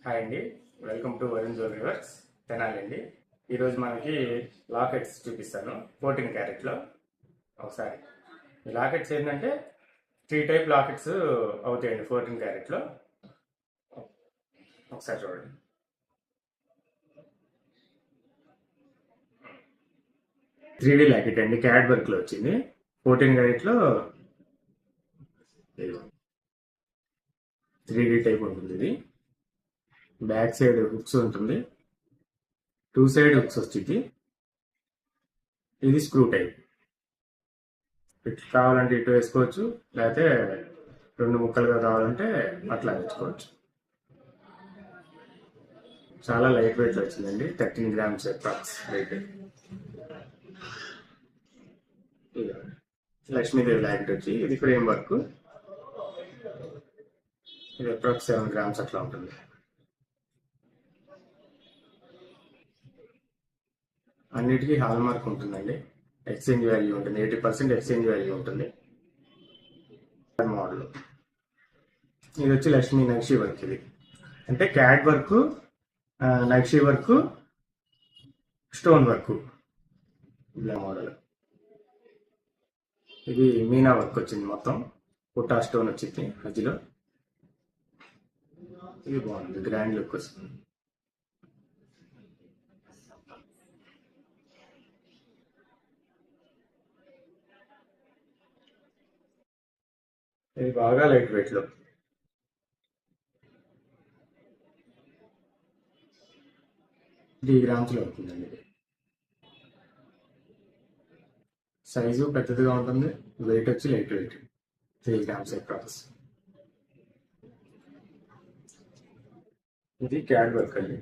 Hi అండి, welcome to Varun jewellery works Tenali అండి. ఈరోజు మనకి లాకెట్స్ చూపిస్తాను 14 క్యారెట్లో. ఒకసారి ఈ లాకెట్స్ ఏంటంటే 3 టైప్ లాకెట్స్ అవుతాయండి 14 క్యారెట్లో. ఒకసారి చూడండి. త్రీ లాకెట్ అండి, క్యాడ్ వర్క్లో వచ్చింది. 14 క్యారెట్లో 3D టైప్ ఉంటుంది. ఇది బ్యాక్ సైడ్ హుక్స్ ఉంటుంది, 2 సైడ్ హుక్స్ వచ్చింది. ఇది స్క్రూ టైప్. ఇటు కావాలంటే ఇటు వేసుకోవచ్చు, లేకపోతే 2 ముక్కలుగా కావాలంటే అట్లా వేసుకోవచ్చు. చాలా లైట్ వెయిట్ వచ్చిందండి, 13 grams approx weight. Lakshmidevi locket వచ్చి ఇది ఫ్రేమ్ వర్క్. ఇది అప్రాక్స్ 7 గ్రామ్స్ అట్లా ఉంటుంది. అన్నిటికీ హాల్ మార్క్ ఉంటుందండి, ఎక్స్చేంజ్ వాల్యూ ఉంటుంది, 80% ఎక్స్చేంజ్ వాల్యూ ఉంటుంది. మోడల్ ఇది వచ్చి లక్ష్మీ నక్షి వర్క్. ఇది అంటే క్యాడ్ వర్క్, నక్షి వర్క్, స్టోన్ వర్క్, ఇలా మోడల్. ఇది మీనా వర్క్ వచ్చింది, మొత్తం పుట్టా స్టోన్ వచ్చింది మధ్యలో. ఇది బాగుంది, గ్రాండ్ లుక్ వస్తుంది. ఇది బాగా లైట్ వెయిట్ లో 3 గ్రామ్స్ లో ఉంటుందండి. ఇది సైజు పెద్దదిగా ఉంటుంది, వెయిట్ వచ్చి లైట్ వెయిట్, 3 గ్రామ్స్ అప్రాక్స్. ఇది క్యాడ్ వర్క్ అండి.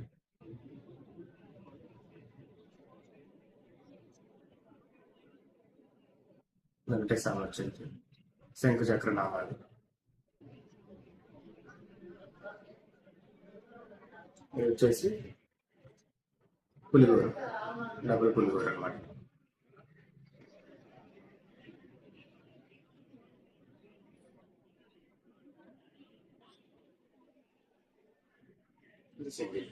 వెంకటేశ్వర వచ్చింది, శంకు చక్ర నామాలు. ఇది వచ్చేసి పులిగోర, డబుల్ పులిగోర అనమాట. ఇది సింగిల్.